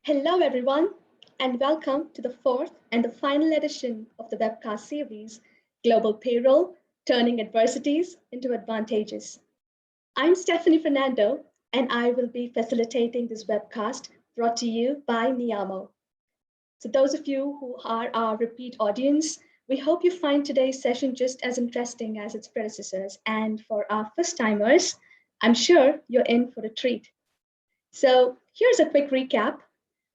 Hello, everyone, and welcome to the fourth and the final edition of the webcast series, Global Payroll, Turning Adversities into Advantages. I'm Stephanie Fernando, and I will be facilitating this webcast brought to you by Niamo. So those of you who are our repeat audience, we hope you find today's session just as interesting as its predecessors. And for our first timers, I'm sure you're in for a treat. So here's a quick recap.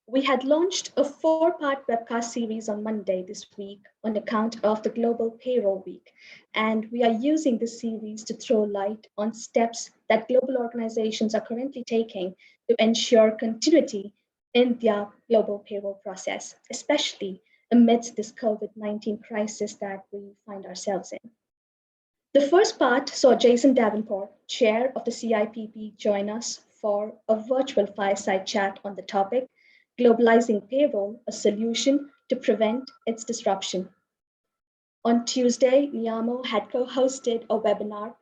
We had launched a four-part webcast series on Monday this week on account of the Global Payroll Week, and we are using this series to throw light on steps that global organizations are currently taking to ensure continuity in their global payroll process, especially amidst this COVID-19 crisis that we find ourselves in. The first part saw Jason Davenport, chair of the CIPP, join us for a virtual fireside chat on the topic Globalizing Payroll, a Solution to Prevent Its Disruption. On Tuesday, Niamo had co-hosted a webinar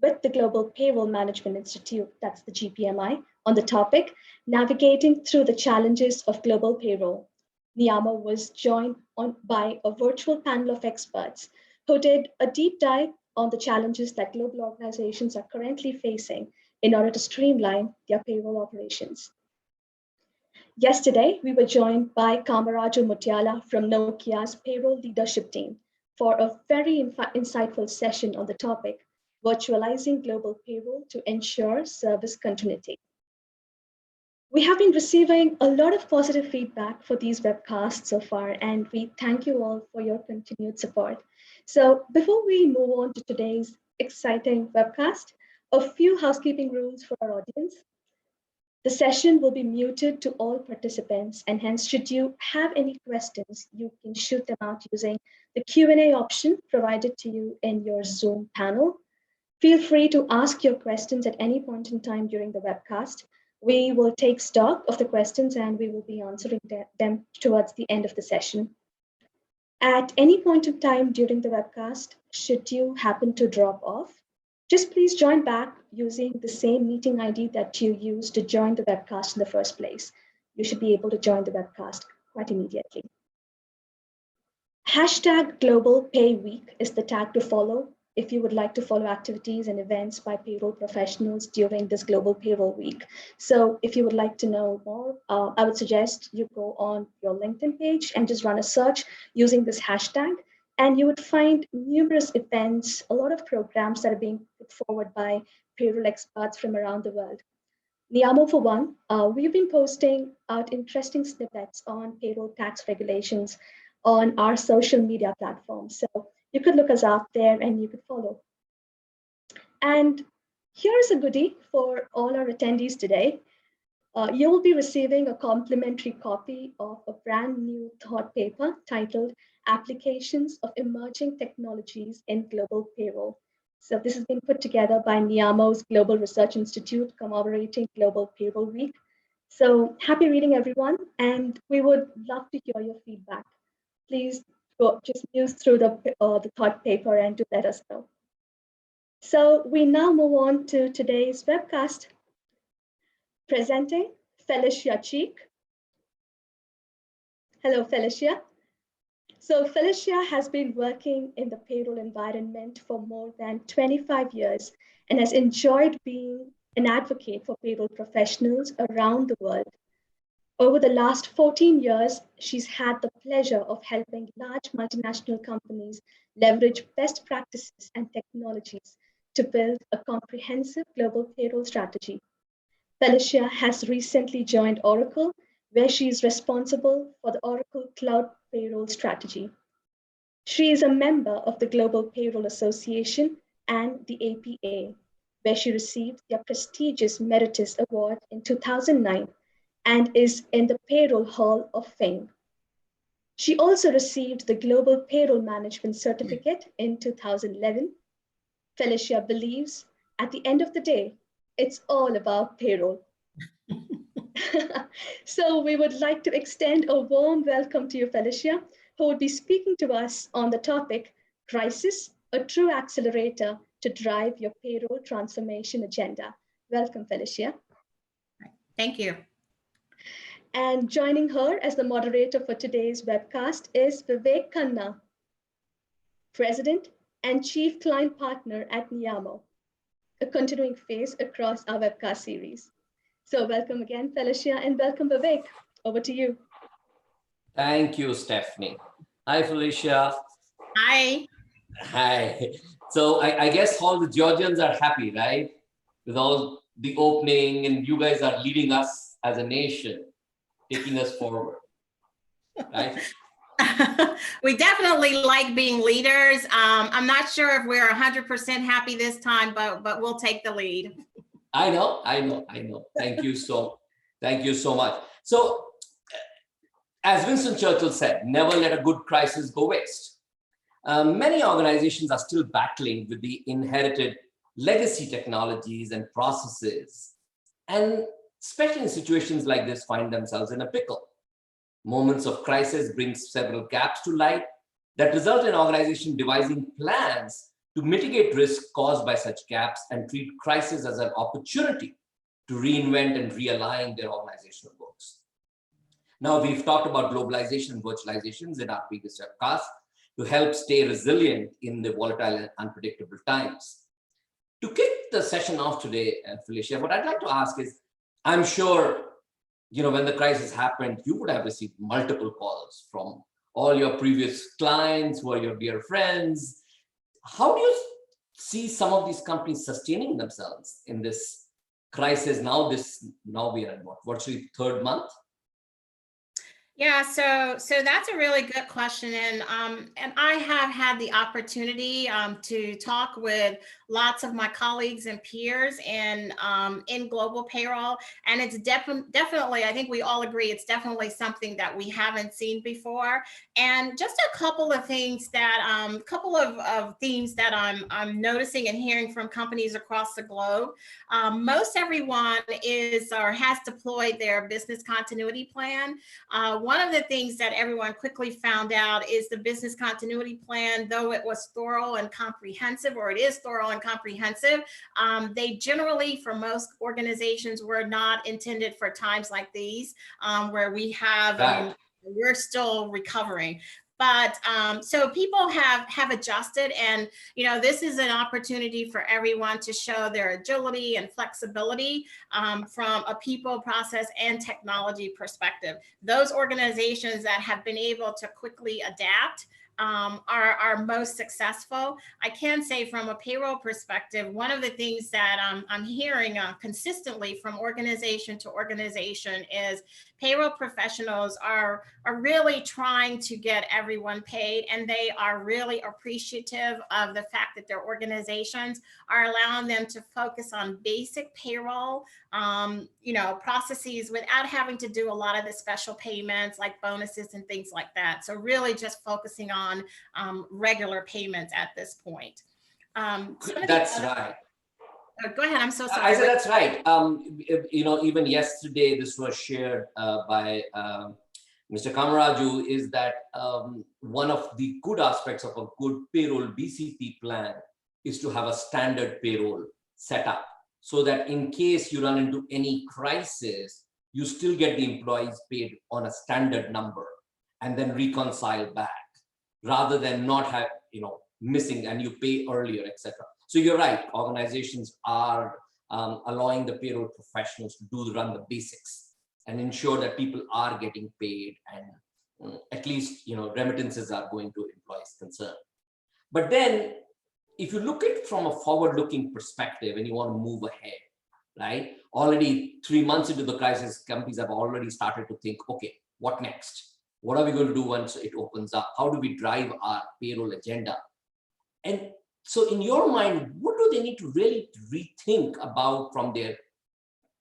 with the Global Payroll Management Institute, that's the GPMI, on the topic, Navigating Through the Challenges of Global Payroll. Niamo was joined by a virtual panel of experts who did a deep dive on the challenges that global organizations are currently facing in order to streamline their payroll operations. Yesterday, we were joined by Kamaraju Mutiala from Nokia's payroll leadership team for a very insightful session on the topic, virtualizing global payroll to ensure service continuity. We have been receiving a lot of positive feedback for these webcasts so far, and we thank you all for your continued support. So before we move on to today's exciting webcast, a few housekeeping rules for our audience. The session will be muted to all participants, and hence, should you have any questions, you can shoot them out using the Q&A option provided to you in your Zoom panel. Feel free to ask your questions at any point in time during the webcast. We will take stock of the questions and we will be answering them towards the end of the session. At any point in time during the webcast, should you happen to drop off, just please join back using the same meeting ID that you used to join the webcast in the first place. You should be able to join the webcast quite immediately. Hashtag Global Pay Week is the tag to follow if you would like to follow activities and events by payroll professionals during this Global Payroll Week. So if you would like to know more, I would suggest you go on your LinkedIn page and just run a search using this hashtag. And you would find numerous events, a lot of programs that are being put forward by payroll experts from around the world. Niamo, for one, we've been posting out interesting snippets on payroll tax regulations on our social media platforms. So you could look us up there and you could follow. And here's a goodie for all our attendees today. You will be receiving a complimentary copy of a brand new thought paper titled Applications of Emerging Technologies in Global Payroll. So this has been put together by Niamo's Global Research Institute commemorating Global Payroll Week. So happy reading, everyone, and we would love to hear your feedback. Please just muse through the thought paper and do let us know. So we now move on to today's webcast. Presenting Felicia Cheek. Hello, Felicia. So Felicia has been working in the payroll environment for more than 25 years and has enjoyed being an advocate for payroll professionals around the world. Over the last 14 years, she's had the pleasure of helping large multinational companies leverage best practices and technologies to build a comprehensive global payroll strategy. Felicia has recently joined Oracle, where she is responsible for the Oracle Cloud Payroll Strategy. She is a member of the Global Payroll Association and the APA, where she received their prestigious Meritus Award in 2009 and is in the Payroll Hall of Fame. She also received the Global Payroll Management Certificate in 2011. Felicia believes, at the end of the day, it's all about payroll. So we would like to extend a warm welcome to you, Felicia, who would be speaking to us on the topic, Crisis, a True Accelerator to Drive Your Payroll Transformation Agenda. Welcome, Felicia. Thank you. And joining her as the moderator for today's webcast is Vivek Khanna, President and Chief Client Partner at Niyamo, a continuing phase across our webcast series. So welcome again, Felicia, and welcome, Vivek. Over to you. Thank you, Stephanie. Hi, Felicia. Hi. Hi. So I guess all the Georgians are happy, right? With all the opening, and you guys are leading us as a nation, taking us forward, right? We definitely like being leaders. I'm not sure if we're 100% happy this time, but we'll take the lead. I know. Thank you so much. So, as Winston Churchill said, never let a good crisis go waste. Many organizations are still battling with the inherited legacy technologies and processes, and especially in situations like this, find themselves in a pickle. Moments of crisis bring several gaps to light that result in organizations devising plans to mitigate risk caused by such gaps and treat crisis as an opportunity to reinvent and realign their organizational goals. Now, we've talked about globalization and virtualizations in our previous webcast to help stay resilient in the volatile and unpredictable times. To kick the session off today, Felicia, what I'd like to ask is, I'm sure, when the crisis happened, you would have received multiple calls from all your previous clients who are your dear friends. How do you see some of these companies sustaining themselves in this crisis? Now we are in what, virtually third month? Yeah, so that's a really good question, and I have had the opportunity to talk with lots of my colleagues and peers in global payroll, and it's definitely, I think we all agree, it's definitely something that we haven't seen before. And just a couple of things that couple of themes that I'm noticing and hearing from companies across the globe. Most everyone is or has deployed their business continuity plan. One of the things that everyone quickly found out is the business continuity plan, though it was thorough and comprehensive, or it is thorough and comprehensive, they generally, for most organizations, were not intended for times like these, where we have, we're still recovering. But so people have adjusted, and this is an opportunity for everyone to show their agility and flexibility from a people, process, and technology perspective. Those organizations that have been able to quickly adapt are most successful. I can say from a payroll perspective, one of the things that I'm hearing consistently from organization to organization is payroll professionals are really trying to get everyone paid, and they are really appreciative of the fact that their organizations are allowing them to focus on basic payroll processes without having to do a lot of the special payments like bonuses and things like that. So really just focusing on regular payments at this point. That's right. Go ahead. I'm so sorry. I said that's right. Even yesterday, this was shared by Mr. Kamaraju, is that one of the good aspects of a good payroll BCP plan is to have a standard payroll set up, so that in case you run into any crisis, you still get the employees paid on a standard number and then reconcile back, rather than not have, missing and you pay earlier, etc. So you're right, organizations are allowing the payroll professionals to run the basics and ensure that people are getting paid, and at least, remittances are going to employees concerned. But then if you look at it from a forward-looking perspective and you want to move ahead, right? Already 3 months into the crisis, companies have already started to think, okay, what next? What are we going to do once it opens up? How do we drive our payroll agenda? And so in your mind, what do they need to really rethink about from their,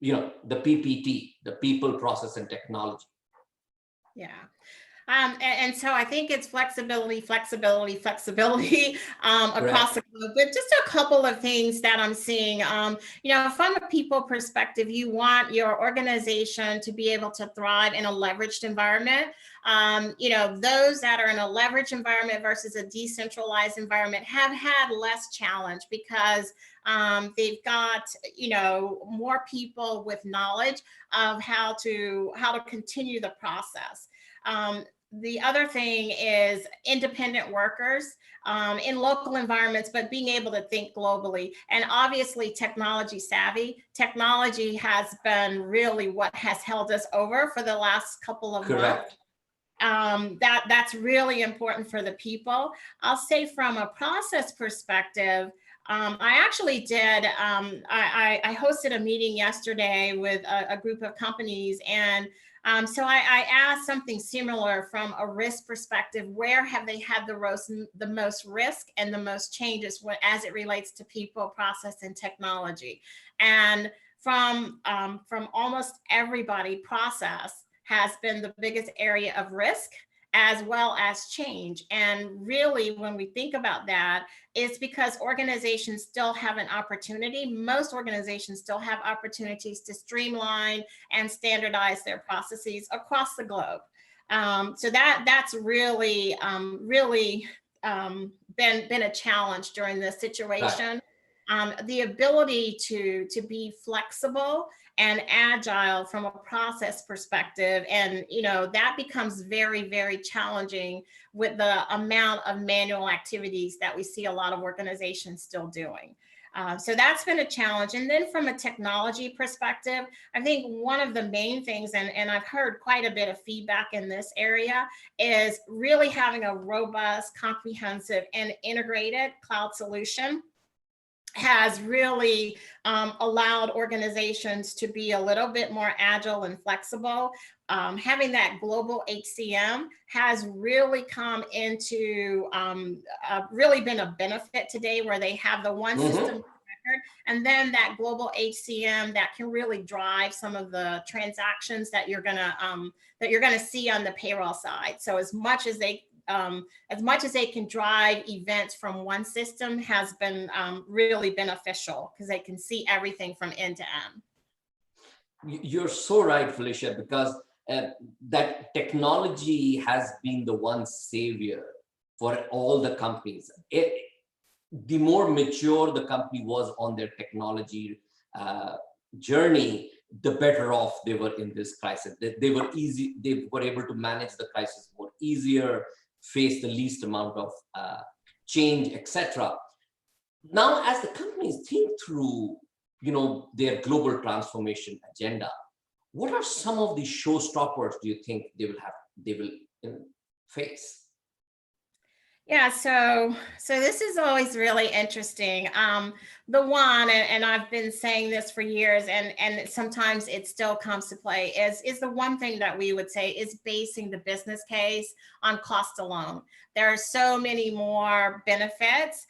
the PPT, the people, process, and technology? Yeah. And so I think it's flexibility across the globe. But just a couple of things that I'm seeing, from a people perspective, you want your organization to be able to thrive in a leveraged environment. Those that are in a leveraged environment versus a decentralized environment have had less challenge because They've got, you know, more people with knowledge of how to continue the process. The other thing is independent workers in local environments, but being able to think globally, and obviously technology savvy. Technology has been really what has held us over for the last couple of months. That's really important for the people. I'll say from a process perspective, I actually did, I hosted a meeting yesterday with a group of companies, and so I asked something similar from a risk perspective. Where have they had the most risk and the most changes as it relates to people, process, and technology? And from almost everybody, process has been the biggest area of risk as well as change. And really, when we think about that, it's because organizations still have an opportunity. Most organizations still have opportunities to streamline and standardize their processes across the globe. So that's really, been a challenge during this situation. Right. The ability to be flexible and agile from a process perspective. And, you know, that becomes very, very challenging with the amount of manual activities that we see a lot of organizations still doing. So that's been a challenge. And then from a technology perspective, I think one of the main things, and I've heard quite a bit of feedback in this area, is really having a robust, comprehensive, and integrated cloud solution has really allowed organizations to be a little bit more agile and flexible. Having that global HCM has really come into, really been a benefit today, where they have the one system of record, and then that global HCM that can really drive some of the transactions that you're gonna see on the payroll side. So as much as they can drive events from one system has been really beneficial, because they can see everything from end to end. You're so right, Felicia, because that technology has been the one savior for all the companies. The more mature the company was on their technology journey, the better off they were in this crisis. They were able to manage the crisis more easier, face the least amount of change, etc. Now, as the companies think through, you know, their global transformation agenda, what are some of the showstoppers do you think they will face? Yeah, so this is always really interesting. The one, and I've been saying this for years, and sometimes it still comes to play, is the one thing that we would say is basing the business case on cost alone. There are so many more benefits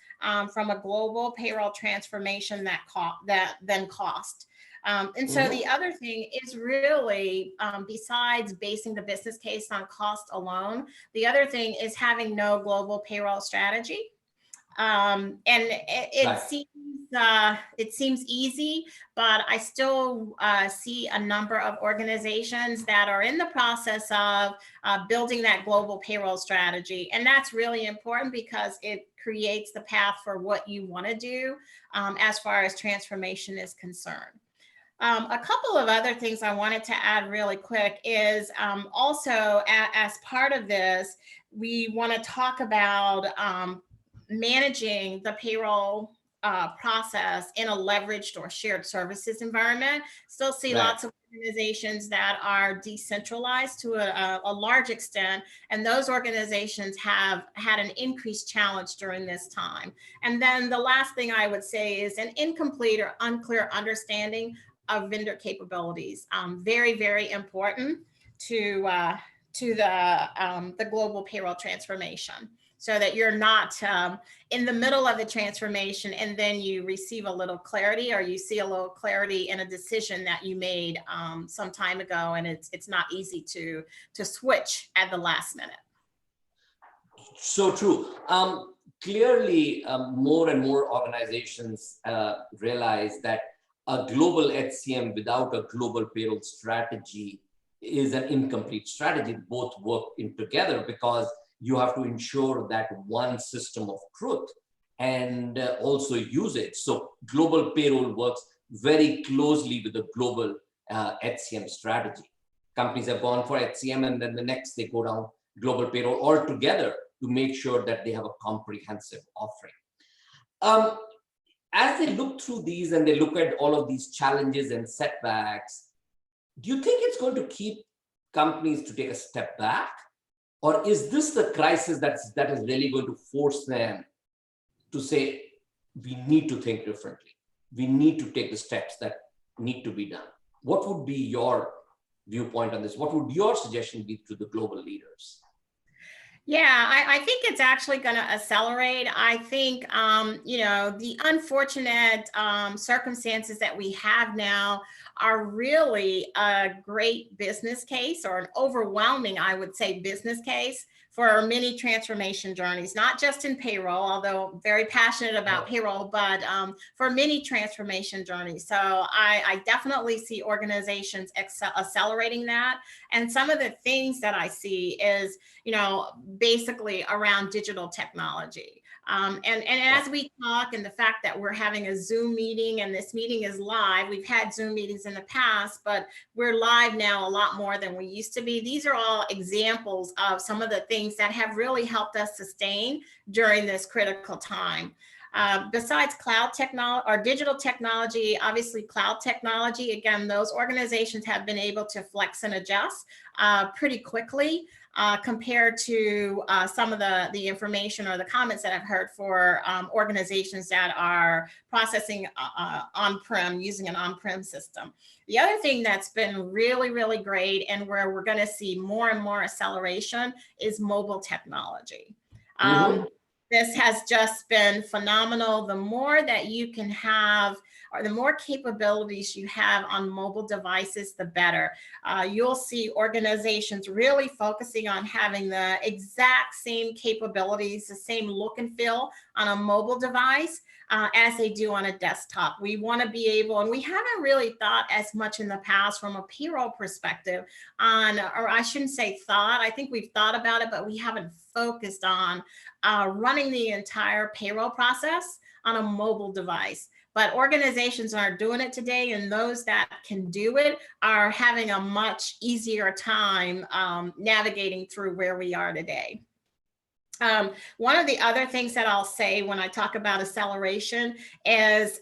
from a global payroll transformation than cost. And so the other thing is really, besides basing the business case on cost alone, the other thing is having no global payroll strategy. And it seems easy, but I still see a number of organizations that are in the process of building that global payroll strategy. And that's really important, because it creates the path for what you want to do as far as transformation is concerned. A couple of other things I wanted to add really quick is also as part of this, we want to talk about managing the payroll process in a leveraged or shared services environment. Still see lots of organizations that are decentralized to a large extent, and those organizations have had an increased challenge during this time. And then the last thing I would say is an incomplete or unclear understanding of vendor capabilities. Very, very important to the global payroll transformation, so that you're not in the middle of the transformation and then you receive a little clarity, or you see a little clarity in a decision that you made some time ago, and it's not easy to switch at the last minute. So true. Clearly, more and more organizations realize that a global HCM without a global payroll strategy is an incomplete strategy. Both work in together, because you have to ensure that one system of truth and also use it. So global payroll works very closely with the global HCM strategy. Companies have gone for HCM, and then the next they go down global payroll altogether to make sure that they have a comprehensive offering. As they look through these and they look at all of these challenges and setbacks, do you think it's going to keep companies to take a step back? Or is this the crisis that is really going to force them to say, we need to think differently. We need to take the steps that need to be done. What would be your viewpoint on this? What would your suggestion be to the global leaders? Yeah, I think it's actually going to accelerate. I think, the unfortunate circumstances that we have now are really a great business case, or an overwhelming, I would say, business case for many transformation journeys, not just in payroll, although very passionate about payroll, but for many transformation journeys. So I definitely see organizations accelerating that. And some of the things that I see is, basically around digital technology. And as we talk, and the fact that we're having a Zoom meeting, and this meeting is live, we've had Zoom meetings in the past, but we're live now a lot more than we used to be. These are all examples of some of the things that have really helped us sustain during this critical time. Besides cloud technology or digital technology, obviously cloud technology, again, those organizations have been able to flex and adjust pretty quickly. Compared to some of the information or the comments that I've heard for organizations that are processing on-prem, using an on-prem system. The other thing that's been really, really great, and where we're going to see more and more acceleration, is mobile technology. This has just been phenomenal. The more that you can have, or the more capabilities you have on mobile devices, the better. You'll see organizations really focusing on having the exact same capabilities, the same look and feel on a mobile device as they do on a desktop. We want to be able, and we haven't really thought as much in the past from a payroll perspective on, or I shouldn't say thought, I think we've thought about it, but we haven't focused on running the entire payroll process on a mobile device. But organizations are doing it today, and those that can do it are having a much easier time navigating through where we are today. One of the other things that I'll say when I talk about acceleration is,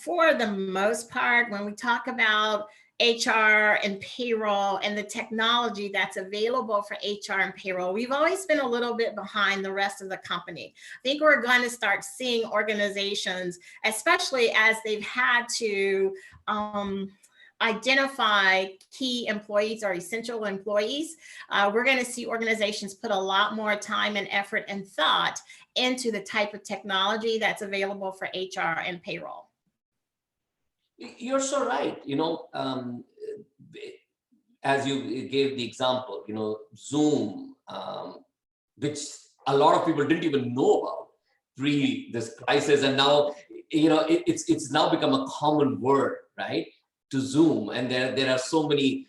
for the most part, when we talk about HR and payroll and the technology that's available for HR and payroll, we've always been a little bit behind the rest of the company. I think we're going to start seeing organizations, especially as they've had to identify key employees or essential employees. We're going to see organizations put a lot more time and effort and thought into the type of technology that's available for HR and payroll. You're so right. As you gave the example, Zoom, which a lot of people didn't even know about pre this crisis, and now it's now become a common word, right? To Zoom, and there are so many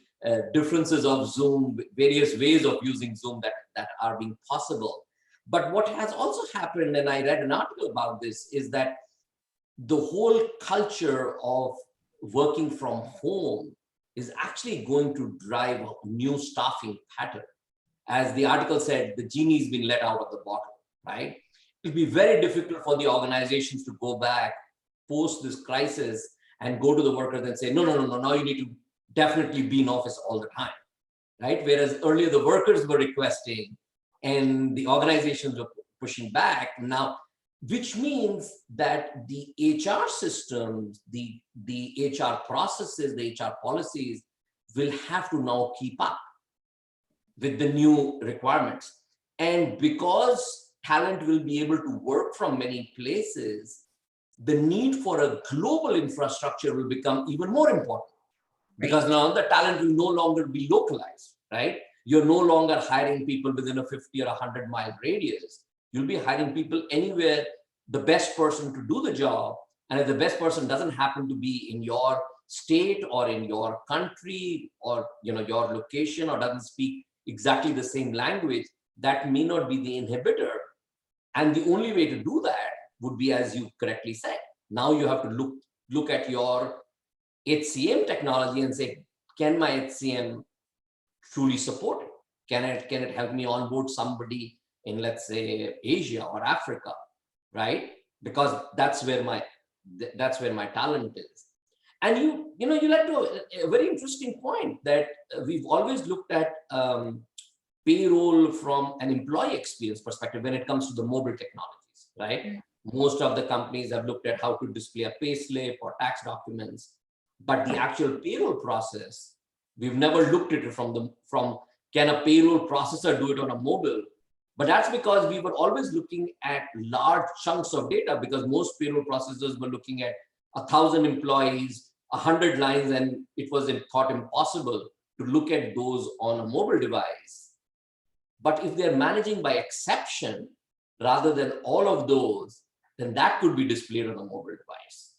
differences of Zoom, various ways of using Zoom that are being possible. But what has also happened, and I read an article about this, is that the whole culture of working from home is actually going to drive a new staffing pattern. As the article said, the genie's been let out of the bottle, right? It'll be very difficult for the organizations to go back post this crisis and go to the workers and say, no, now you need to definitely be in office all the time, right? Whereas earlier the workers were requesting and the organizations were pushing back. Now, which means that the HR systems, the HR processes, the HR policies will have to now keep up with the new requirements. And because talent will be able to work from many places, the need for a global infrastructure will become even more important. Because now the talent will no longer be localized, right? You're no longer hiring people within a 50 or 100-mile radius. You'll be hiring people anywhere, the best person to do the job. And if the best person doesn't happen to be in your state or in your country or your location, or doesn't speak exactly the same language, that may not be the inhibitor. And the only way to do that would be, as you correctly said, now you have to look at your HCM technology and say, can my HCM truly support it? Can it help me onboard somebody in, let's say, Asia or Africa, right? Because that's where my talent is. And you led to a very interesting point that we've always looked at payroll from an employee experience perspective when it comes to the mobile technologies, right? Most of the companies have looked at how to display a pay slip or tax documents, but the actual payroll process, we've never looked at it from can a payroll processor do it on a mobile? But that's because we were always looking at large chunks of data, because most payroll processors were looking at 1,000 employees, 100 lines, and it was thought impossible to look at those on a mobile device. But if they're managing by exception rather than all of those, then that could be displayed on a mobile device,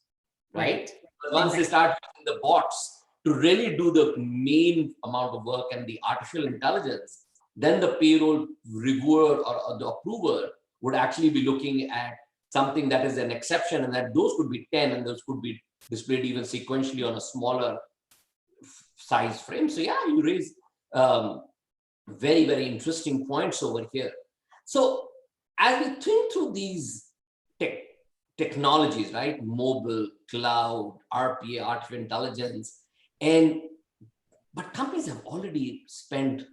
right? But once they start using the bots to really do the main amount of work and the artificial intelligence, then the payroll reviewer or the approver would actually be looking at something that is an exception, and that those could be 10, and those could be displayed even sequentially on a smaller size frame. So yeah, you raise very, very interesting points over here. So as we think through these technologies, right? Mobile, cloud, RPA, artificial intelligence, but companies have already spent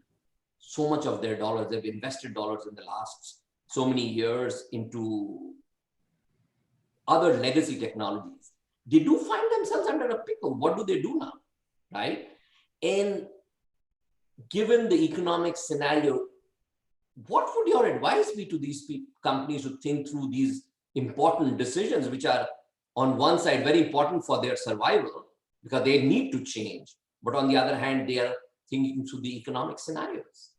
so much of their dollars. They've invested dollars in the last so many years into other legacy technologies. They do find themselves under a pickle. What do they do now, right? And given the economic scenario, what would your advice be to these companies to think through these important decisions, which are on one side very important for their survival because they need to change, but on the other hand, they are thinking through the economic scenarios?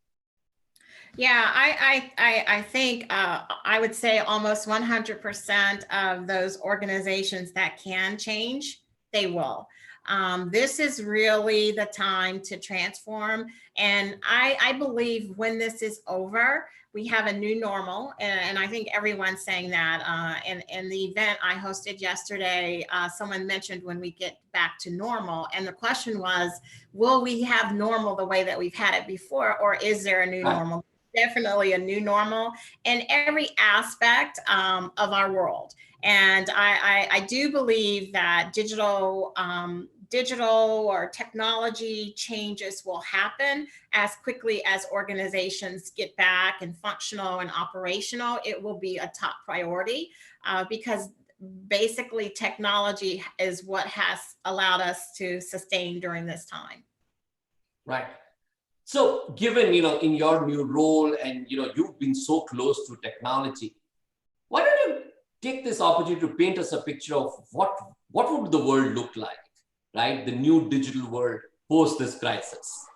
Yeah, I think I would say almost 100% of those organizations that can change, they will. This is really the time to transform. And I believe when this is over, we have a new normal. And I think everyone's saying that. In the event I hosted yesterday, someone mentioned when we get back to normal. And the question was, will we have normal the way that we've had it before, or is there a new normal? Definitely a new normal in every aspect of our world. And I do believe that digital or technology changes will happen as quickly as organizations get back and functional and operational. It will be a top priority because basically technology is what has allowed us to sustain during this time. Right. So given, in your new role and, you've been so close to technology, why don't you take this opportunity to paint us a picture of what would the world look like, right? The new digital world post this crisis.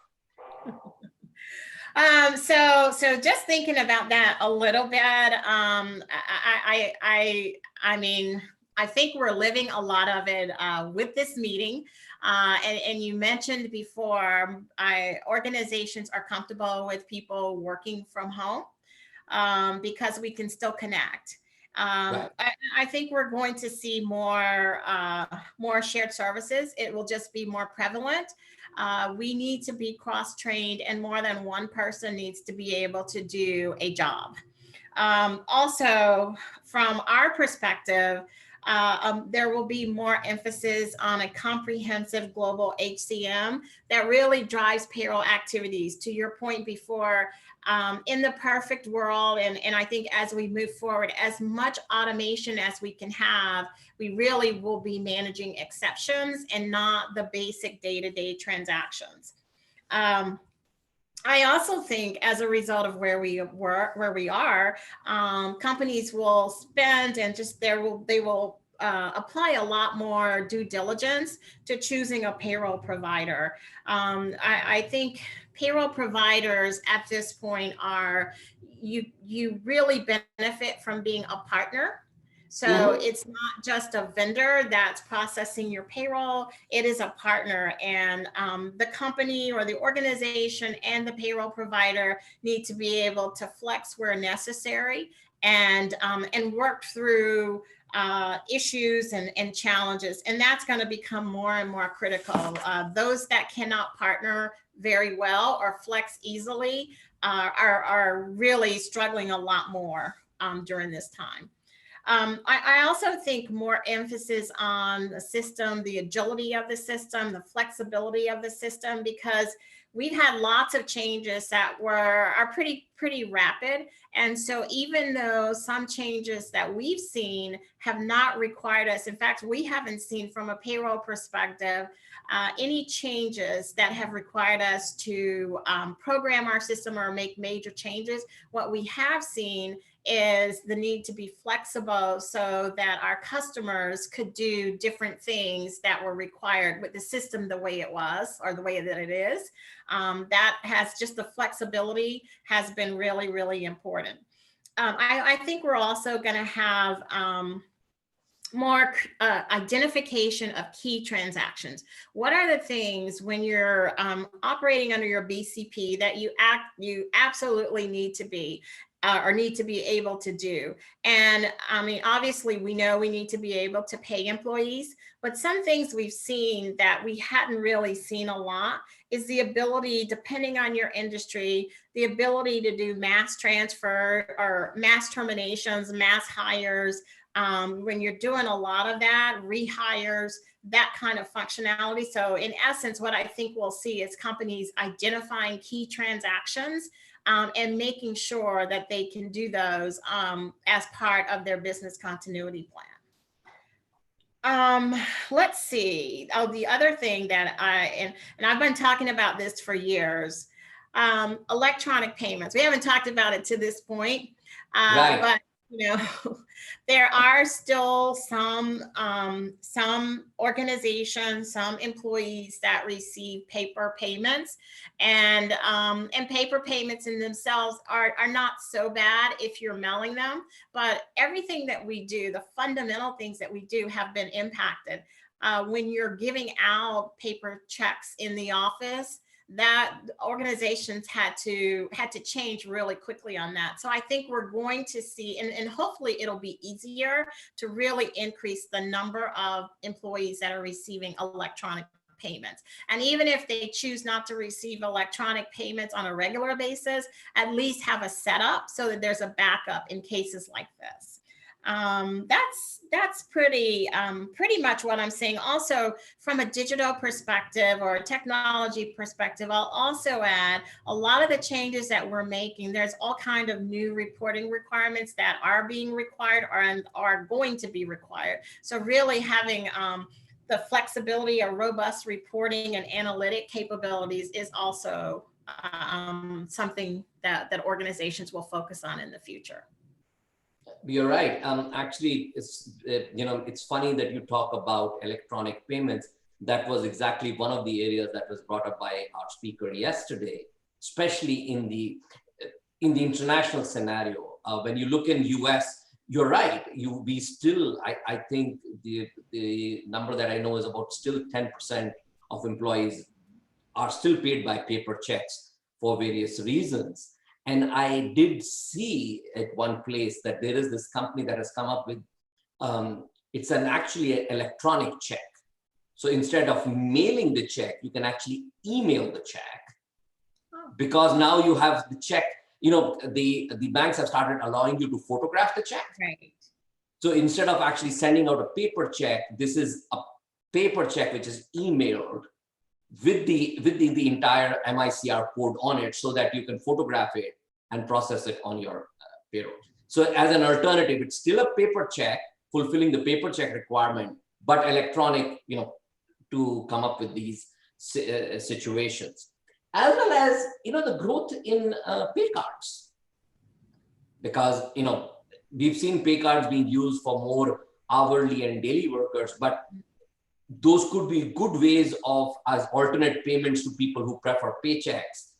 So just thinking about that a little bit, I think we're living a lot of it with this meeting. And you mentioned before, organizations are comfortable with people working from home because we can still connect. Right. I think we're going to see more shared services. It will just be more prevalent. We need to be cross-trained, and more than one person needs to be able to do a job. Also, from our perspective, there will be more emphasis on a comprehensive global HCM that really drives payroll activities. To your point before, in the perfect world, and I think as we move forward, as much automation as we can have, we really will be managing exceptions and not the basic day-to-day transactions. I also think as a result of where we are, companies will spend and they will apply a lot more due diligence to choosing a payroll provider. I think payroll providers at this point you really benefit from being a partner. So it's not just a vendor that's processing your payroll, it is a partner, and the company or the organization and the payroll provider need to be able to flex where necessary and work through issues and challenges. And that's going to become more and more critical. Those that cannot partner very well or flex easily are really struggling a lot more during this time. I also think more emphasis on the system, the agility of the system, the flexibility of the system, because we've had lots of changes that are pretty rapid. And so even though some changes that we've seen have not required us, in fact, we haven't seen from a payroll perspective any changes that have required us to program our system or make major changes. What we have seen is the need to be flexible so that our customers could do different things that were required with the system the way it was or the way that it is. That has just the flexibility has been really, really important. I think we're also going to have more identification of key transactions. What are the things when you're operating under your BCP that you absolutely need to be or need to be able to do? And I mean, obviously we know we need to be able to pay employees, but some things we've seen that we hadn't really seen a lot is the ability, depending on your industry, the ability to do mass transfer or mass terminations, mass hires. When you're doing a lot of that, rehires, that kind of functionality. So in essence, what I think we'll see is companies identifying key transactions and making sure that they can do those as part of their business continuity plan. Let's see. Oh, the other thing that and I've been talking about this for years, electronic payments. We haven't talked about it to this point, Right. but you know, there are still some organizations, some employees that receive paper payments, and paper payments in themselves are not so bad if you're mailing them. But everything that we do, the fundamental things that we do, have been impacted. When you're giving out paper checks in the office, that organizations had to change really quickly on that. So I think we're going to see, and hopefully it'll be easier to really increase the number of employees that are receiving electronic payments. And even if they choose not to receive electronic payments on a regular basis, at least have a setup so that there's a backup in cases like this. That's pretty much what I'm saying. Also, from a digital perspective or a technology perspective, I'll also add a lot of the changes that we're making. There's all kind of new reporting requirements that are being required or are going to be required. So really having the flexibility of robust reporting and analytic capabilities is also something that organizations will focus on in the future. You're right. Actually, it's funny that you talk about electronic payments. That was exactly one of the areas that was brought up by our speaker yesterday, especially in the international scenario. When you look in US, you're right. We still, I think the number that I know is about still 10% of employees are still paid by paper checks for various reasons. And I did see at one place that there is this company that has come up with, it's actually an electronic check. So instead of mailing the check, you can actually email the check, because now you have the check. You know, the banks have started allowing you to photograph the check. Right. So instead of actually sending out a paper check, this is a paper check which is emailed with the entire MICR code on it, so that you can photograph it and process it on your payroll. So as an alternative, it's still a paper check, fulfilling the paper check requirement, but electronic, to come up with these situations. As well as, the growth in pay cards. Because, we've seen pay cards being used for more hourly and daily workers, but those could be good ways of as alternate payments to people who prefer paychecks,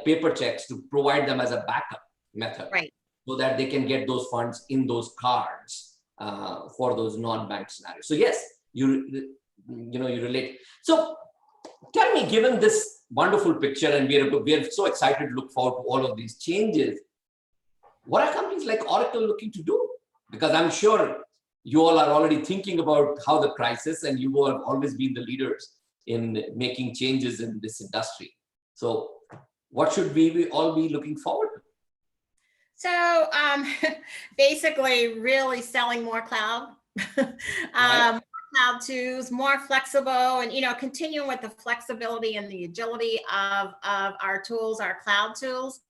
paper checks, to provide them as a backup method, right, so that they can get those funds in those cards for those non-bank scenarios. So yes, you relate. So tell me, given this wonderful picture, and we are so excited to look forward to all of these changes, what are companies like Oracle looking to do? Because I'm sure you all are already thinking about how the crisis, and you all have always been the leaders in making changes in this industry. So what should we all be looking forward to? So basically really selling more cloud, Right. more cloud tools, more flexible, and, continuing with the flexibility and the agility of our tools, our cloud tools.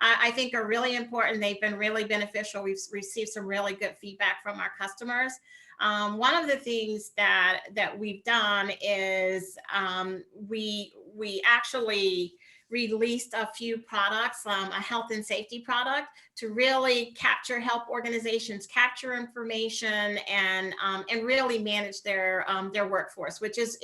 I think are really important. They've been really beneficial. We've received some really good feedback from our customers. One of the things that we've done is we actually released a few products, a health and safety product to really help organizations capture information and really manage their workforce, which is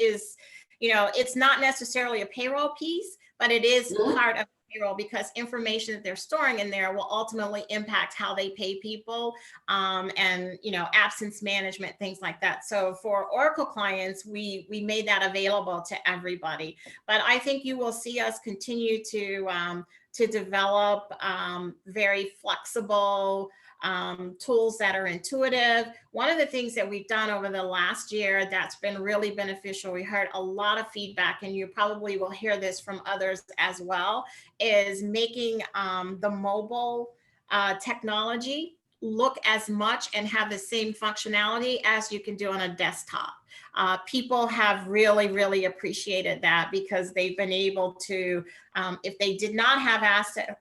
it's not necessarily a payroll piece, but it is part of payroll, because information that they're storing in there will ultimately impact how they pay people, and absence management, things like that. So for Oracle clients, we made that available to everybody. But I think you will see us continue to develop very flexible tools that are intuitive. One of the things that we've done over the last year that's been really beneficial, we heard a lot of feedback, and you probably will hear this from others as well, is making the mobile technology look as much and have the same functionality as you can do on a desktop. People have really, really appreciated that, because they've been able to, if they did not have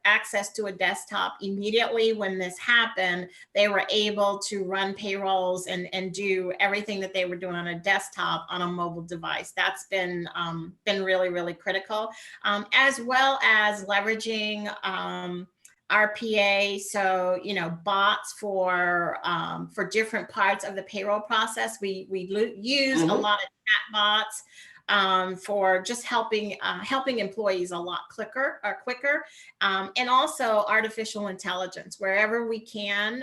access to a desktop immediately when this happened, they were able to run payrolls and do everything that they were doing on a desktop on a mobile device. That's been really, really critical, as well as leveraging RPA, so bots for different parts of the payroll process. We use a lot of chat bots for just helping employees a lot quicker, and also artificial intelligence wherever we can,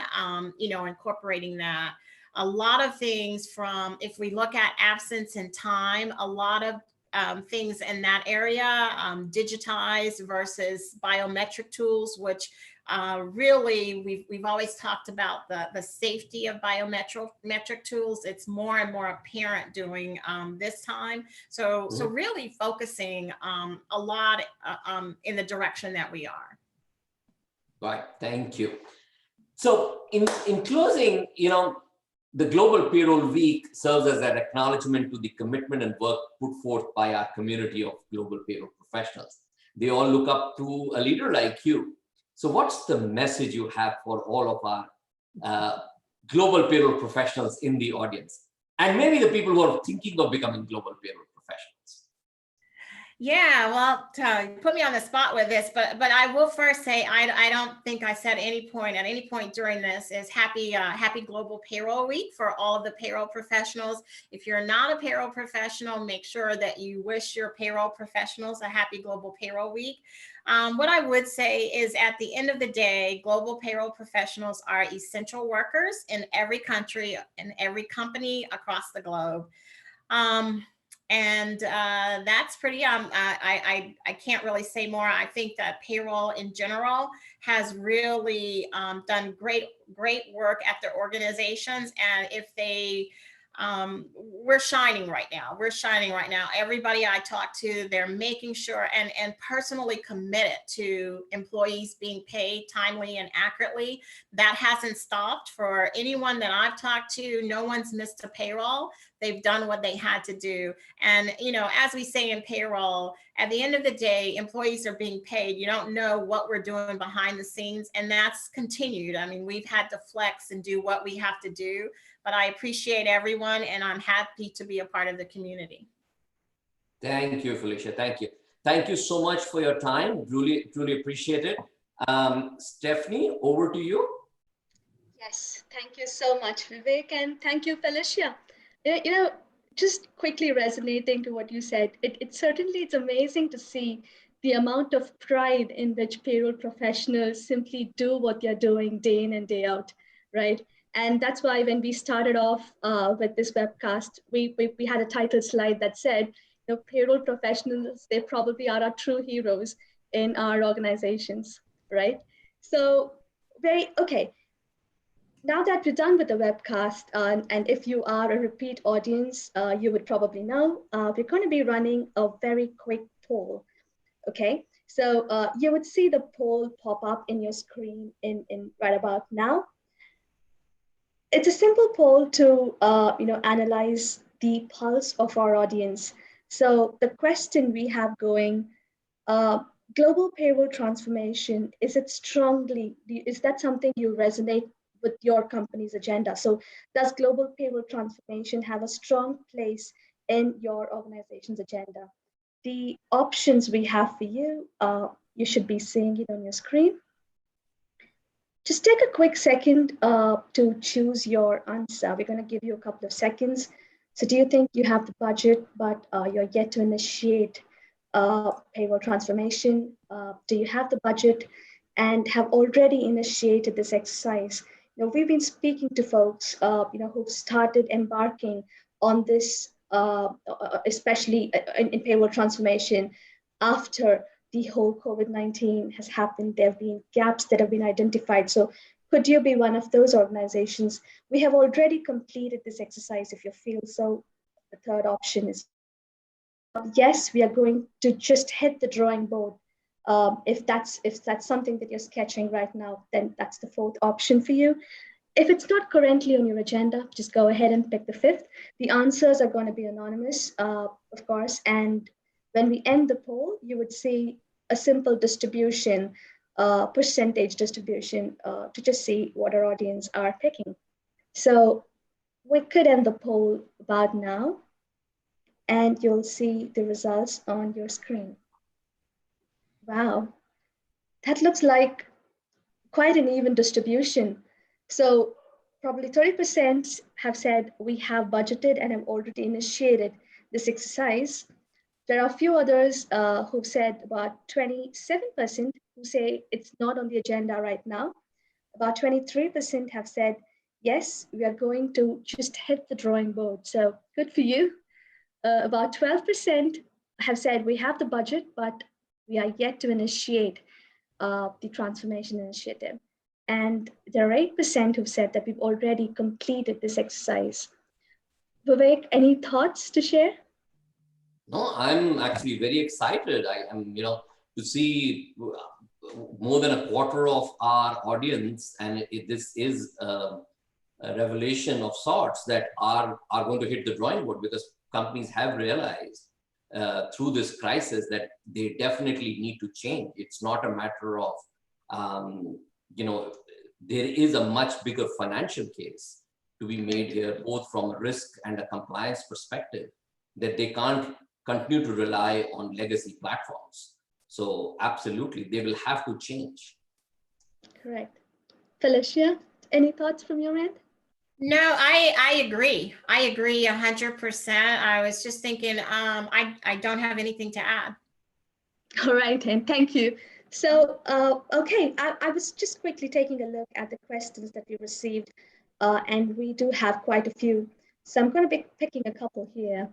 incorporating that. A lot of things from, if we look at absence and time, a lot of things in that area, digitized versus biometric tools, which really we've always talked about the safety of biometric tools. It's more and more apparent during this time. So really focusing a lot in the direction that we are. Right. Thank you. So in closing, the Global Payroll Week serves as an acknowledgement to the commitment and work put forth by our community of global payroll professionals. They all look up to a leader like you. So what's the message you have for all of our global payroll professionals in the audience? And maybe the people who are thinking of becoming global payroll professionals. Yeah, well, you put me on the spot with this, but I will first say I don't think I said at any point during this is happy Global Payroll Week for all of the payroll professionals. If you're not a payroll professional, make sure that you wish your payroll professionals a happy Global Payroll Week. What I would say is, at the end of the day, global payroll professionals are essential workers in every country and every company across the globe. And that's pretty, I can't really say more. I think that payroll in general has really done great work at their organizations. And if they, we're shining right now. Everybody I talk to, they're making sure and personally committed to employees being paid timely and accurately. That hasn't stopped for anyone that I've talked to. No one's missed a payroll. They've done what they had to do. And, as we say in payroll, at the end of the day, employees are being paid. You don't know what we're doing behind the scenes, and that's continued. I mean, we've had to flex and do what we have to do, but I appreciate everyone, and I'm happy to be a part of the community. Thank you, Felicia. Thank you. Thank you so much for your time. Truly, truly appreciate it. Stephanie, over to you. Yes, thank you so much, Vivek, and thank you, Felicia. Just quickly resonating to what you said, it's amazing to see the amount of pride in which payroll professionals simply do what they're doing day in and day out, right? And that's why when we started off with this webcast, we had a title slide that said, payroll professionals, they probably are our true heroes in our organizations, right? So Okay. Now that we're done with the webcast, and if you are a repeat audience, you would probably know, we're going to be running a very quick poll. Okay, so you would see the poll pop up in your screen in right about now. It's a simple poll to analyze the pulse of our audience. So the question we have going, uh, global payroll transformation, is that something you resonate with your company's agenda? So does global payroll transformation have a strong place in your organization's agenda? The options we have for you, you should be seeing it on your screen. Just take a quick second to choose your answer. We're going to give you a couple of seconds. So do you think you have the budget, but you're yet to initiate payroll transformation? Do you have the budget and have already initiated this exercise? We've been speaking to folks, who've started embarking on this, especially in payroll transformation after the whole COVID-19 has happened. There have been gaps that have been identified. So could you be one of those organizations? We have already completed this exercise if you feel so. The third option is yes, we are going to just hit the drawing board. If that's something that you're sketching right now, then that's the fourth option for you. If it's not currently on your agenda, just go ahead and pick the fifth. The answers are going to be anonymous, of course, and when we end the poll, you would see a simple distribution, percentage distribution, to just see what our audience are picking. So we could end the poll about now, and you'll see the results on your screen. Wow, that looks like quite an even distribution. So probably 30% have said we have budgeted and have already initiated this exercise. There are a few others who've said about 27% who say it's not on the agenda right now. About 23% have said, yes, we are going to just hit the drawing board. So good for you. About 12% have said we have the budget, but we are yet to initiate the transformation initiative. And there are 8% who've said that we've already completed this exercise. Vivek, any thoughts to share? No, I'm actually very excited. I am, to see more than a quarter of our audience, and this is a revelation of sorts that are going to hit the drawing board, because companies have realized through this crisis that they definitely need to change. It's not a matter of, there is a much bigger financial case to be made here, both from a risk and a compliance perspective, that they can't continue to rely on legacy platforms. So absolutely, they will have to change. Correct. Felicia, any thoughts from your end? No, I agree. I agree 100%. I was just thinking, I don't have anything to add. All right, and thank you. So, okay, I was just quickly taking a look at the questions that we received, and we do have quite a few. So I'm going to be picking a couple here.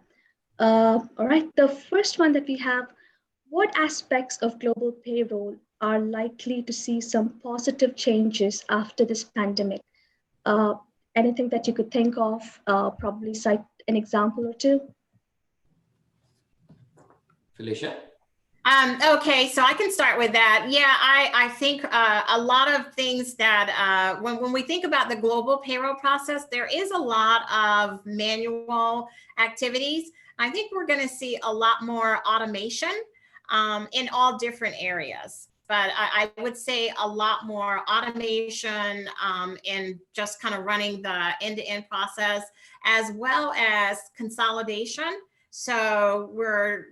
All right, the first one that we have, what aspects of global payroll are likely to see some positive changes after this pandemic? Anything that you could think of, probably cite an example or two? Felicia? Okay, so I can start with that. Yeah, I think a lot of things that when we think about the global payroll process, there is a lot of manual activities. I think we're going to see a lot more automation in all different areas. But I would say a lot more automation in just kind of running the end-to-end process, as well as consolidation. So we're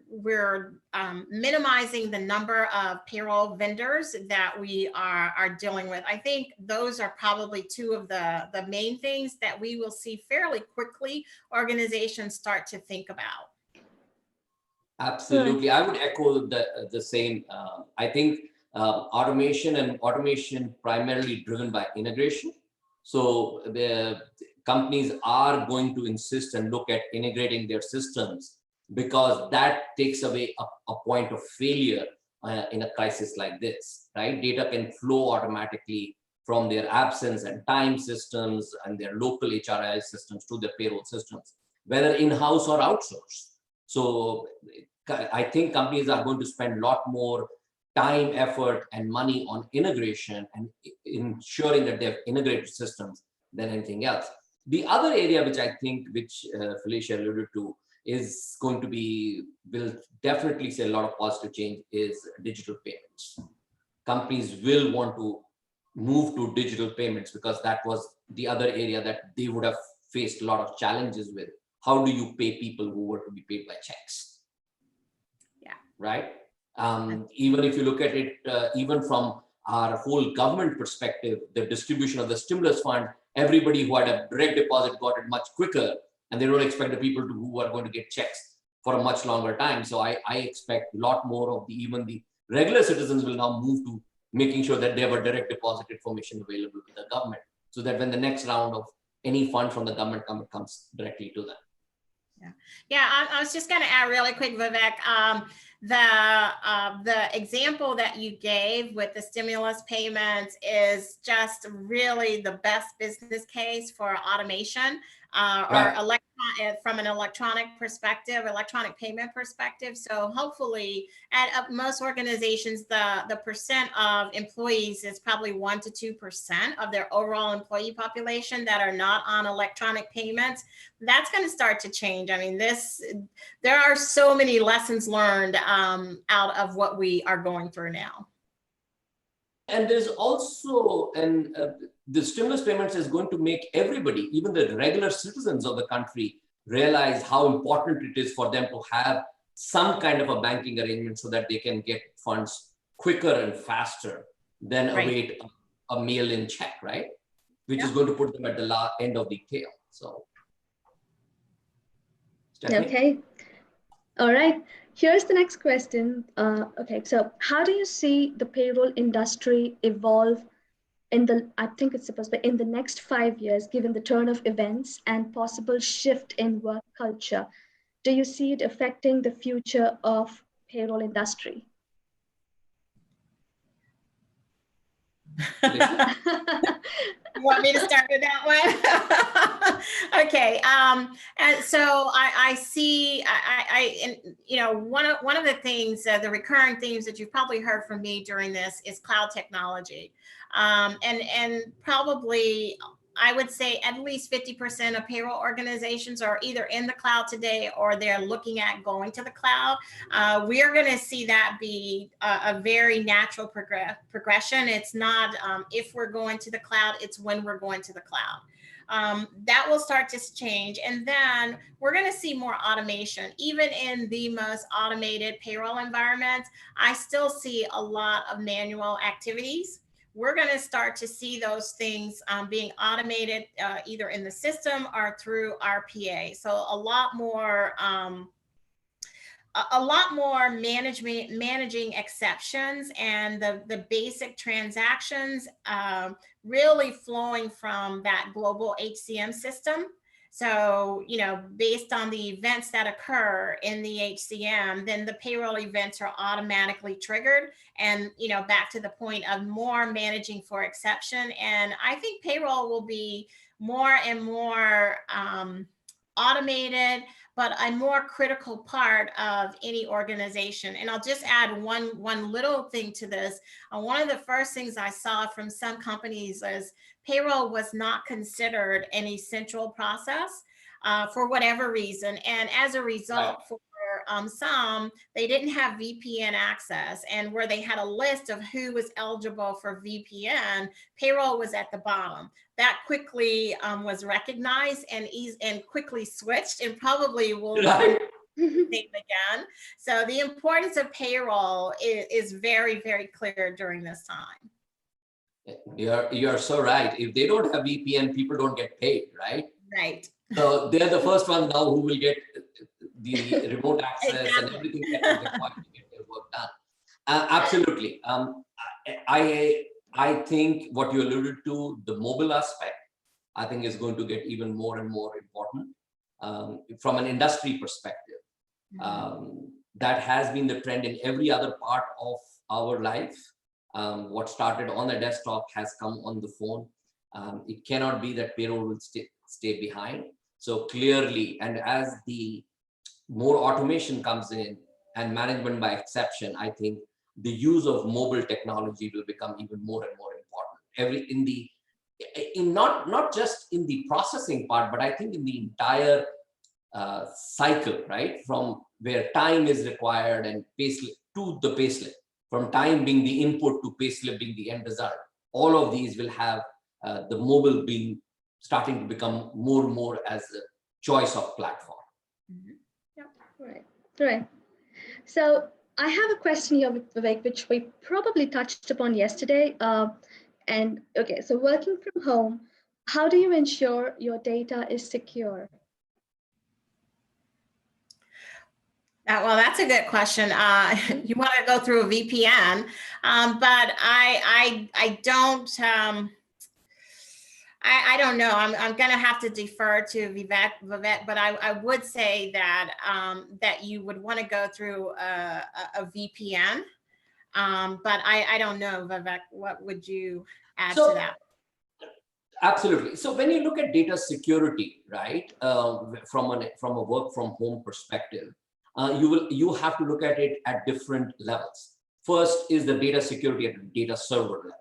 minimizing the number of payroll vendors that we are dealing with. I think those are probably two of the main things that we will see fairly quickly organizations start to think about. Absolutely. I would echo the same. I think automation primarily driven by integration. So the companies are going to insist and look at integrating their systems, because that takes away a point of failure in a crisis like this, right? Data can flow automatically from their absence and time systems and their local HRIS systems to their payroll systems, whether in-house or outsourced. So I think companies are going to spend a lot more time, effort, and money on integration and ensuring that they have integrated systems than anything else. The other area which I think, which Felicia alluded to, is going to be, will definitely see a lot of positive change, is digital payments. Companies will want to move to digital payments because that was the other area that they would have faced a lot of challenges with. How do you pay people who were to be paid by checks? Yeah. Right? Even if you look at it, even from our whole government perspective, the distribution of the stimulus fund, everybody who had a direct deposit got it much quicker, and they don't expect the people who are going to get checks for a much longer time. So I expect a lot more of even the regular citizens will now move to making sure that they have a direct deposit information available to the government, so that when the next round of any fund from the government comes directly to them. Yeah, I was just going to add really quick, Vivek. The example that you gave with the stimulus payments is just really the best business case for automation or from an electronic perspective, electronic payment perspective. So hopefully at most organizations, the percent of employees is probably 1 to 2% of their overall employee population that are not on electronic payments. That's going to start to change. I mean, there are so many lessons learned out of what we are going through now. And there's also, the stimulus payments is going to make everybody, even the regular citizens of the country, realize how important it is for them to have some kind of a banking arrangement so that they can get funds quicker and faster than await a mail-in check, right? Which is going to put them at the end of the tail. So, Stephanie? Okay. All right. Here's the next question. Okay, so how do you see the payroll industry evolve I think it's supposed to be in the next 5 years, given the turn of events and possible shift in work culture? Do you see it affecting the future of payroll industry? You want me to start with that one? Okay. And so I see, one of the things, the recurring themes that you've probably heard from me during this is cloud technology. And probably, I would say at least 50% of payroll organizations are either in the cloud today or they're looking at going to the cloud. We are going to see that be a very natural progression. It's not if we're going to the cloud, it's when we're going to the cloud. That will start to change. And then we're going to see more automation. Even in the most automated payroll environments, I still see a lot of manual activities. We're going to start to see those things being automated either in the system or through RPA. So a lot more managing exceptions and the basic transactions really flowing from that global HCM system. So, based on the events that occur in the HCM, then the payroll events are automatically triggered. And, back to the point of more managing for exception. And I think payroll will be more and more automated, but a more critical part of any organization. And I'll just add one little thing to this. One of the first things I saw from some companies is payroll was not considered an essential process for whatever reason. And as a result, for some, they didn't have VPN access, and where they had a list of who was eligible for VPN, payroll was at the bottom. That quickly was recognized and quickly switched, and probably will again. So the importance of payroll is very, very clear during this time. You're so right. If they don't have VPN, people don't get paid, right? Right. So they're the first ones now who will get the remote access and everything that is required to get their work done. Absolutely. I think what you alluded to, the mobile aspect, I think is going to get even more and more important from an industry perspective. That has been the trend in every other part of our life. What started on the desktop has come on the phone. It cannot be that payroll will stay behind. So clearly, and as the more automation comes in and management by exception, I think the use of mobile technology will become even more and more important. Not just in the processing part, but I think in the entire cycle, right? From where time is required and payslip to the payslip, from time being the input to payslip being the end result. All of these will have the mobile being starting to become more and more as a choice of platform. Right. Right. So I have a question here with Vivek, which we probably touched upon yesterday. And okay, so working from home, how do you ensure your data is secure? Well, that's a good question. You want to go through a VPN, but I don't. I don't know. I'm going to have to defer to Vivek, but I would say that that you would want to go through a VPN. But I don't know, Vivek. What would you add to that? Absolutely. So when you look at data security, right, from a work from home perspective, you have to look at it at different levels. First is the data security at the data server level.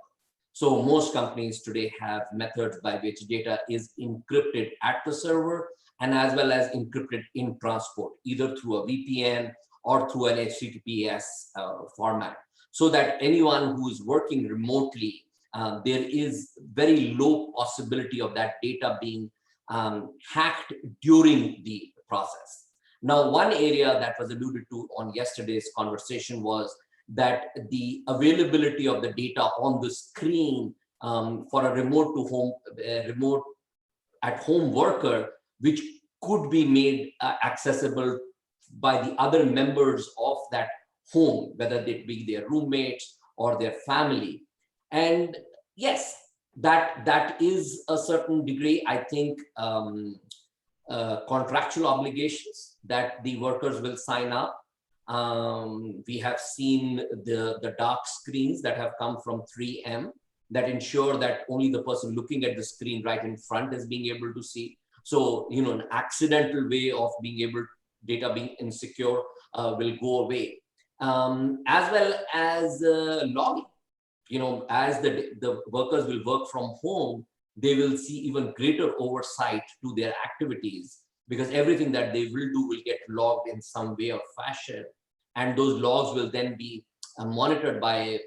So most companies today have methods by which data is encrypted at the server and as well as encrypted in transport, either through a VPN or through an HTTPS format, so that anyone who is working remotely, there is very low possibility of that data being hacked during the process. Now, one area that was alluded to on yesterday's conversation was that the availability of the data on the screen for a remote at home worker, which could be made accessible by the other members of that home, whether it be their roommates or their family. And yes, that is a certain degree, I think, contractual obligations that the workers will sign up. We have seen the dark screens that have come from 3M that ensure that only the person looking at the screen right in front is being able to see. So, an accidental way of data being insecure will go away. As well as logging. As the workers will work from home, they will see even greater oversight to their activities, because everything that they will do will get logged in some way or fashion. And those logs will then be monitored by,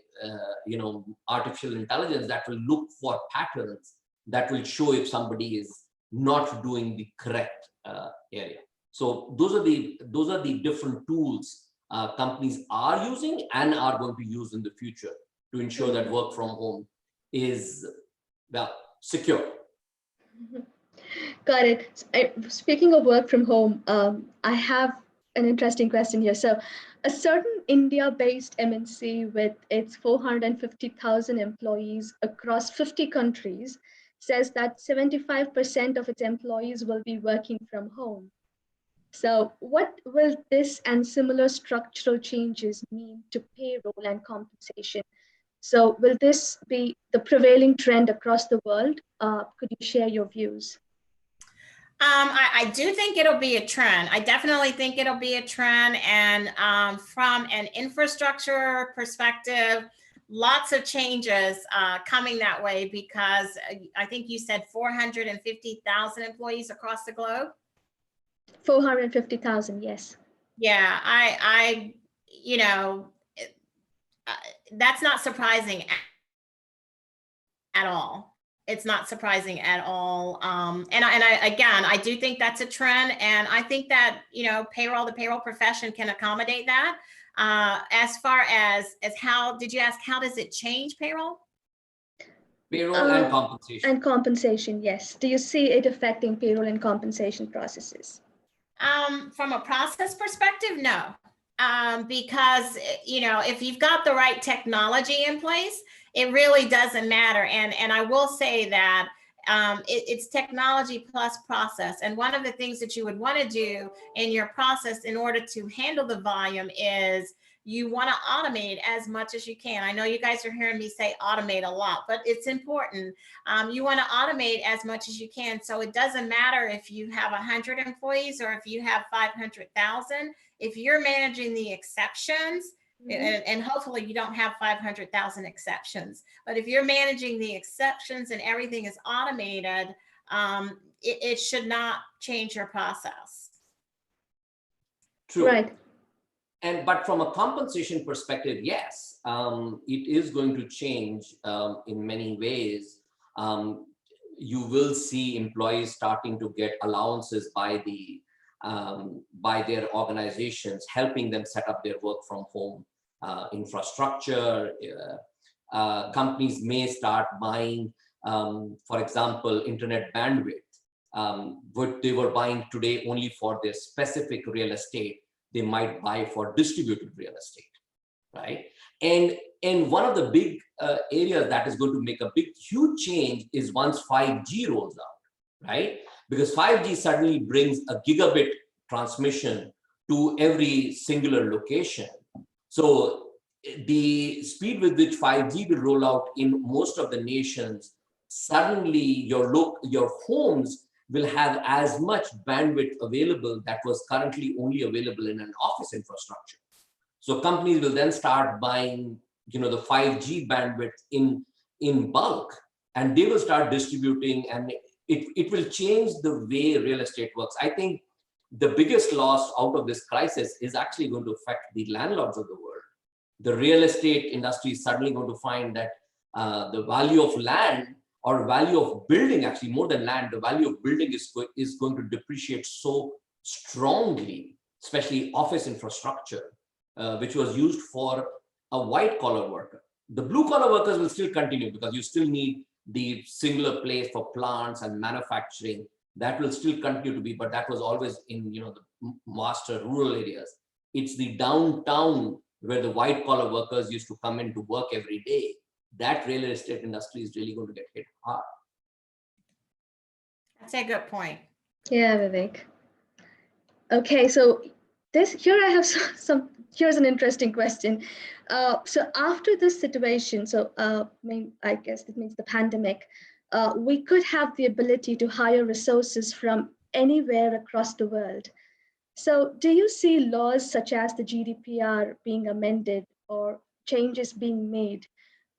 artificial intelligence that will look for patterns that will show if somebody is not doing the correct area. So those are the different tools companies are using and are going to use in the future to ensure that work from home is, secure. Got it. Speaking of work from home, I have an interesting question here. So a certain India-based MNC with its 450,000 employees across 50 countries says that 75% of its employees will be working from home. So what will this and similar structural changes mean to payroll and compensation? So will this be the prevailing trend across the world? Could you share your views? I do think it'll be a trend. I definitely think it'll be a trend. And from an infrastructure perspective, lots of changes coming that way, because I think you said 450,000 employees across the globe. 450,000, yes. Yeah, that's not surprising at all. It's not surprising at all. And I do think that's a trend. And I think that, the payroll profession can accommodate that. As far as how, did you ask, how does it change payroll? Payroll and compensation. And compensation, yes. Do you see it affecting payroll and compensation processes? From a process perspective, no. Because, if you've got the right technology in place, it really doesn't matter. And I will say that it's technology plus process. And one of the things that you would want to do in your process in order to handle the volume is you want to automate as much as you can. I know you guys are hearing me say automate a lot, but it's important. You want to automate as much as you can. So it doesn't matter if you have 100 employees or if you have 500,000. If you're managing the exceptions, and hopefully you don't have 500,000 exceptions, but if you're managing the exceptions and everything is automated, it should not change your process. True. Right. But from a compensation perspective, yes, it is going to change in many ways. You will see employees starting to get allowances by their organizations, helping them set up their work from home infrastructure. Companies may start buying, for example, internet bandwidth. What they were buying today only for their specific real estate, they might buy for distributed real estate, right? And one of the big areas that is going to make a huge change is once 5G rolls out, right? Because 5G suddenly brings a gigabit transmission to every singular location. So the speed with which 5G will roll out in most of the nations, suddenly your homes will have as much bandwidth available that was currently only available in an office infrastructure. So companies will then start buying, the 5G bandwidth in bulk, and they will start distributing, and it will change the way real estate works. I think the biggest loss out of this crisis is actually going to affect the landlords of the world. The real estate industry is suddenly going to find that the value of land or value of building, actually more than land, the value of building is going to depreciate so strongly, especially office infrastructure, which was used for a white collar worker. The blue collar workers will still continue because you still need the singular place for plants and manufacturing. That will still continue to be, but that was always in the master rural areas. It's the downtown where the white collar workers used to come in to work every day. That real estate industry is really going to get hit hard. That's a good point. Yeah, Vivek. Okay, so here I have here's an interesting question. So after this situation, I guess it means the pandemic, we could have the ability to hire resources from anywhere across the world. So do you see laws such as the GDPR being amended or changes being made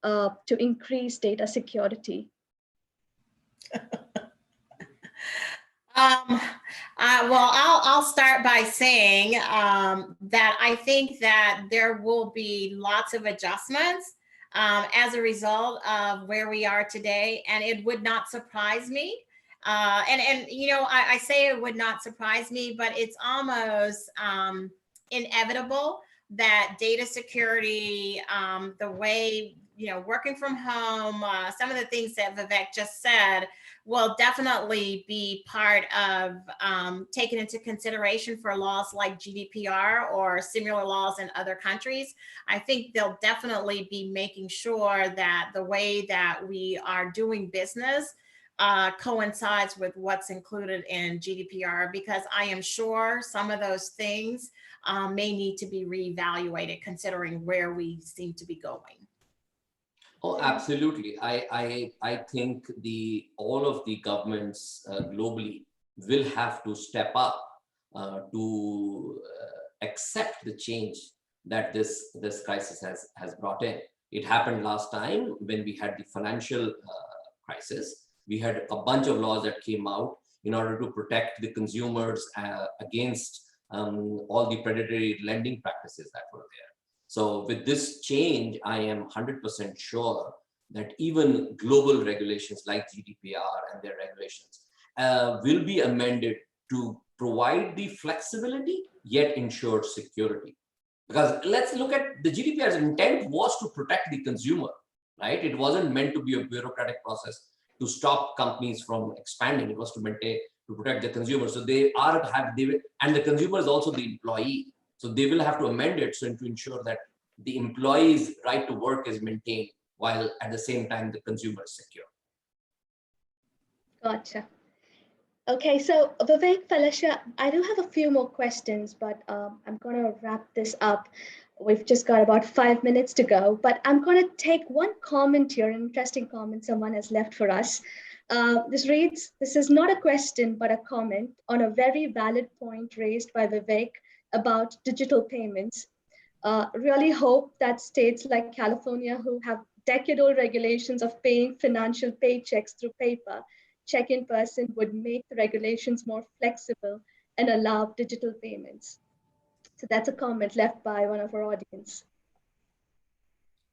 to increase data security? Well, I'll start by saying that I think that there will be lots of adjustments as a result of where we are today, and it would not surprise me. I say it would not surprise me, but it's almost inevitable that data security, the way, working from home, some of the things that Vivek just said will definitely be part of taken into consideration for laws like GDPR or similar laws in other countries. I think they'll definitely be making sure that the way that we are doing business coincides with what's included in GDPR, because I am sure some of those things may need to be reevaluated considering where we seem to be going. Oh, absolutely. I think all of the governments globally will have to step up to accept the change that this crisis has brought in. It happened last time when we had the financial crisis. We had a bunch of laws that came out in order to protect the consumers against all the predatory lending practices that were there. So with this change, I am 100% sure that even global regulations like GDPR and their regulations will be amended to provide the flexibility, yet ensure security. Because let's look at the GDPR's intent was to protect the consumer, right? It wasn't meant to be a bureaucratic process to stop companies from expanding. It was to protect the consumer. So and the consumer is also the employee. So they will have to amend it to ensure that the employee's right to work is maintained while at the same time the consumer is secure. Gotcha. Okay, so Vivek, Felicia, I do have a few more questions, but I'm going to wrap this up. We've just got about 5 minutes to go, but I'm going to take one comment here, an interesting comment someone has left for us. This reads, this is not a question, but a comment on a very valid point raised by Vivek about digital payments. Really hope that states like California, who have decade-old regulations of paying financial paychecks through paper, check in person, would make the regulations more flexible and allow digital payments. So that's a comment left by one of our audience.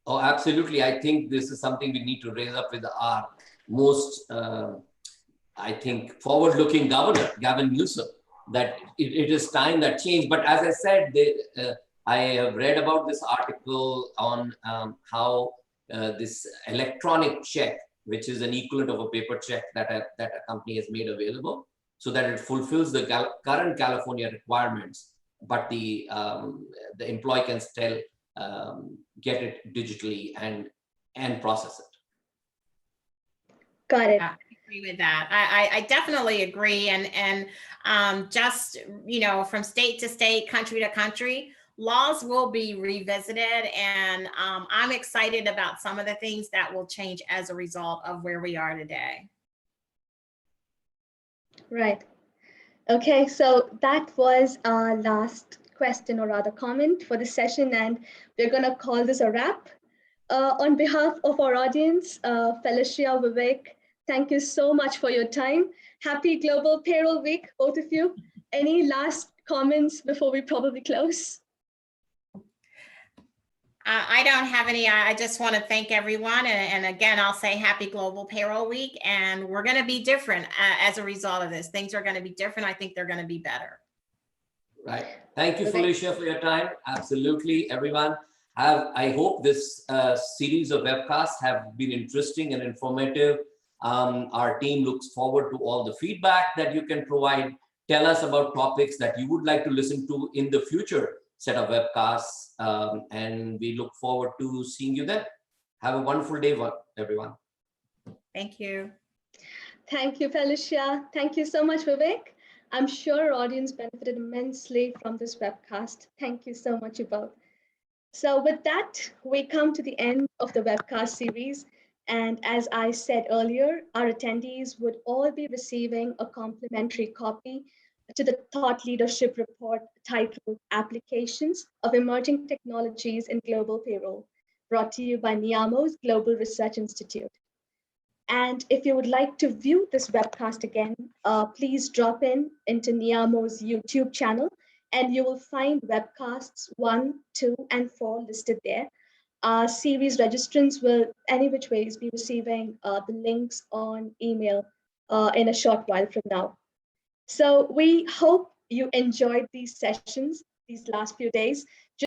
Oh, absolutely. I think this is something we need to raise up with our most, I think, forward-looking governor, Gavin Newsom, that it is time that change. But as I said, I have read about this article on how this electronic check, which is an equivalent of a paper check that a company has made available, so that it fulfills the current California requirements, but the employee can still get it digitally and process it. Got it. I agree with that. I definitely agree. And just, from state to state, country to country, laws will be revisited. And I'm excited about some of the things that will change as a result of where we are today. Right. Okay, so that was our last question, or rather comment for the session, and we're going to call this a wrap. On behalf of our audience, Felicia, Vivek, thank you so much for your time. Happy Global Payroll Week, both of you. Any last comments before we probably close? I don't have any. I just want to thank everyone. And again, I'll say happy Global Payroll Week. And we're going to be different as a result of this. Things are going to be different. I think they're going to be better. Right. Thank you, Felicia, for your time. Absolutely, everyone. I hope this series of webcasts have been interesting and informative. Our team looks forward to all the feedback that you can provide. Tell us about topics that you would like to listen to in the future set of webcasts, and we look forward to seeing you then. Have a wonderful day, everyone. Thank you. Thank you, Felicia. Thank you so much, Vivek. I'm sure our audience benefited immensely from this webcast. Thank you so much, you both. So with that, we come to the end of the webcast series. And as I said earlier, our attendees would all be receiving a complimentary copy to the Thought Leadership Report titled Applications of Emerging Technologies in Global Payroll, brought to you by NIAMO's Global Research Institute. And if you would like to view this webcast again, please drop into NIAMO's YouTube channel, and you will find webcasts 1, 2, and 4 listed there. Our series registrants will, any which ways, be receiving the links on email in a short while from now. So we hope you enjoyed these sessions these last few days,